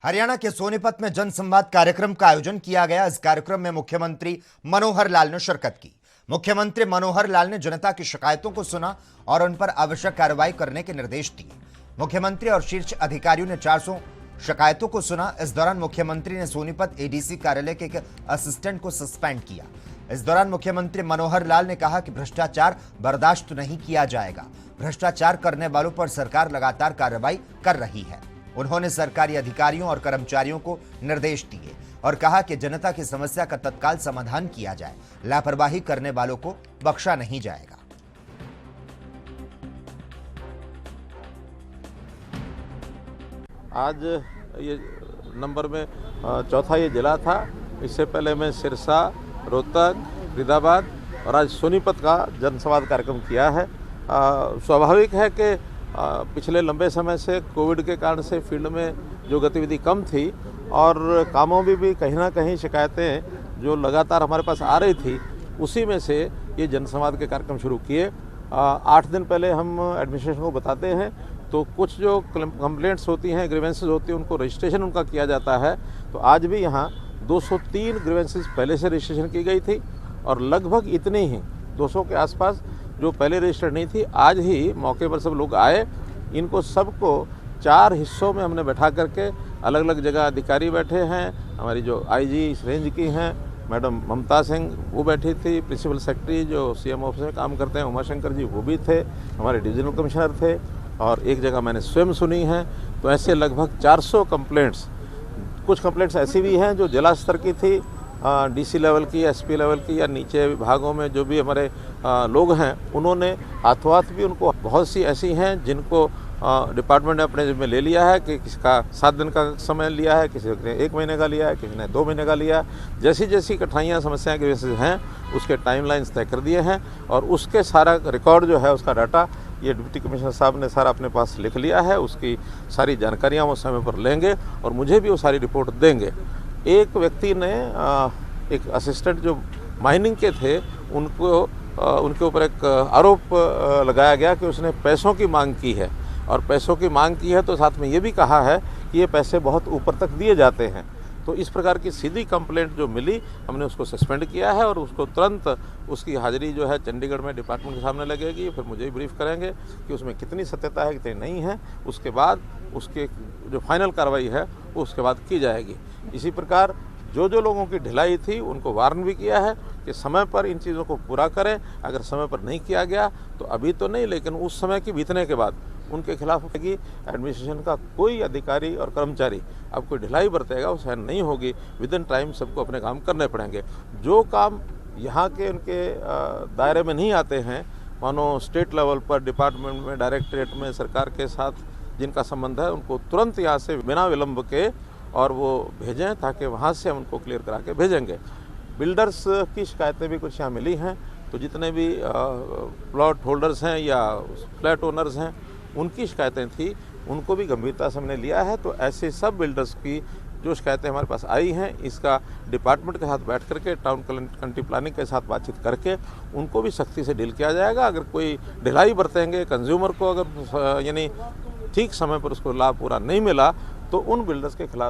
हरियाणा के सोनीपत में जनसंवाद कार्यक्रम का आयोजन किया गया। इस कार्यक्रम में मुख्यमंत्री मनोहर लाल ने शिरकत की। मुख्यमंत्री मनोहर लाल ने जनता की शिकायतों को सुना और उन पर आवश्यक कार्रवाई करने के निर्देश दिए। मुख्यमंत्री और शीर्ष अधिकारियों ने 400 शिकायतों को सुना। इस दौरान मुख्यमंत्री ने सोनीपत एडीसी कार्यालय के एक असिस्टेंट को सस्पेंड किया। इस दौरान मुख्यमंत्री मनोहर लाल ने कहा कि भ्रष्टाचार बर्दाश्त नहीं किया जाएगा। भ्रष्टाचार करने वालों पर सरकार लगातार कार्रवाई कर रही है। उन्होंने सरकारी अधिकारियों और कर्मचारियों को निर्देश दिए और कहा कि जनता की समस्या का तत्काल समाधान किया जाए। लापरवाही करने वालों को बख्शा नहीं जाएगा। आज ये नंबर में चौथा ये जिला था। इससे पहले मैं सिरसा, रोहतक, फरीदाबाद और आज सोनीपत का जनसंवाद कार्यक्रम किया है। स्वाभाविक है कि पिछले लंबे समय से कोविड के कारण से फील्ड में जो गतिविधि कम थी और कामों में भी कहीं ना कहीं शिकायतें जो लगातार हमारे पास आ रही थी, उसी में से ये जनसंवाद के कार्यक्रम शुरू किए। 8 दिन पहले हम एडमिनिस्ट्रेशन को बताते हैं तो कुछ जो कंप्लेंट्स होती हैं, ग्रीवेंसेस होती हैं, उनको रजिस्ट्रेशन उनका किया जाता है। तो आज भी यहाँ 203 ग्रीवेंसेस पहले से रजिस्ट्रेशन की गई थी और लगभग इतनी ही 200 के आसपास जो पहले रजिस्टर्ड नहीं थी, आज ही मौके पर सब लोग आए। इनको सबको 4 हिस्सों में हमने बैठा करके अलग अलग जगह अधिकारी बैठे हैं। हमारी जो आईजी इस रेंज की हैं मैडम ममता सिंह, वो बैठी थी। प्रिंसिपल सेक्रेटरी जो सीएम ऑफिस में काम करते हैं उमाशंकर जी, वो भी थे। हमारे डिविजनल कमिश्नर थे और एक जगह मैंने स्वयं सुनी है। तो ऐसे लगभग 400 कंप्लेंट्स, कुछ कंप्लेंट्स ऐसी भी हैं जो जिला स्तर की थी, डीसी लेवल की, एसपी लेवल की, या नीचे विभागों में जो भी हमारे लोग हैं उन्होंने हाथों हाथ भी उनको, बहुत सी ऐसी हैं जिनको डिपार्टमेंट ने अपने जिम्मे ले लिया है कि किसी का 7 दिन का समय लिया है, किसी ने 1 महीने का लिया है, किसी ने 2 महीने का लिया है। जैसी जैसी कठिनाइयाँ समस्याएं के वजह हैं उसके टाइमलाइंस तय कर दिए हैं और उसके सारा रिकॉर्ड जो है, उसका डाटा ये डिप्टी कमिश्नर साहब ने सारा अपने पास लिख लिया है। उसकी सारी जानकारियाँ वो समय पर लेंगे और मुझे भी वो सारी रिपोर्ट देंगे। एक व्यक्ति ने एक असिस्टेंट जो माइनिंग के थे उनके ऊपर एक आरोप लगाया गया कि उसने पैसों की मांग की है, और पैसों की मांग की है तो साथ में ये भी कहा है कि ये पैसे बहुत ऊपर तक दिए जाते हैं। तो इस प्रकार की सीधी कंप्लेंट जो मिली, हमने उसको सस्पेंड किया है और उसको तुरंत उसकी हाजिरी जो है चंडीगढ़ में डिपार्टमेंट के सामने लगेगी। फिर मुझे ब्रीफ करेंगे कि उसमें कितनी सत्यता है, कितनी नहीं है। उसके बाद उसके जो फाइनल कार्रवाई है वो उसके बाद की जाएगी। इसी प्रकार जो जो लोगों की ढिलाई थी उनको वार्न भी किया है कि समय पर इन चीज़ों को पूरा करें। अगर समय पर नहीं किया गया तो अभी तो नहीं, लेकिन उस समय की बीतने के बाद उनके खिलाफ होगी। एडमिनिस्ट्रेशन का कोई अधिकारी और कर्मचारी अब कोई ढिलाई बरतेगा वो सहन नहीं होगी। विद इन टाइम सबको अपने काम करने पड़ेंगे। जो काम यहाँ के उनके दायरे में नहीं आते हैं, मानो स्टेट लेवल पर डिपार्टमेंट में, डायरेक्टरेट में, सरकार के साथ जिनका संबंध है, उनको तुरंत यहाँ से बिना विलम्ब के और वो भेजें, ताकि वहाँ से हम उनको क्लियर करा के भेजेंगे। बिल्डर्स की शिकायतें भी कुछ यहाँ मिली हैं, तो जितने भी प्लॉट होल्डर्स हैं या फ्लैट ओनर्स हैं उनकी शिकायतें थी, उनको भी गंभीरता से हमने लिया है। तो ऐसे सब बिल्डर्स की जो शिकायतें हमारे पास आई हैं, इसका डिपार्टमेंट के साथ बैठ करके, टाउन कंट्री प्लानिंग के साथ बातचीत करके उनको भी सख्ती से डील किया जाएगा। अगर कोई ढिलाई बरतेंगे, कंज्यूमर को अगर यानी ठीक समय पर उसको लाभ पूरा नहीं मिला, तो उन बिल्डर्स के खिलाफ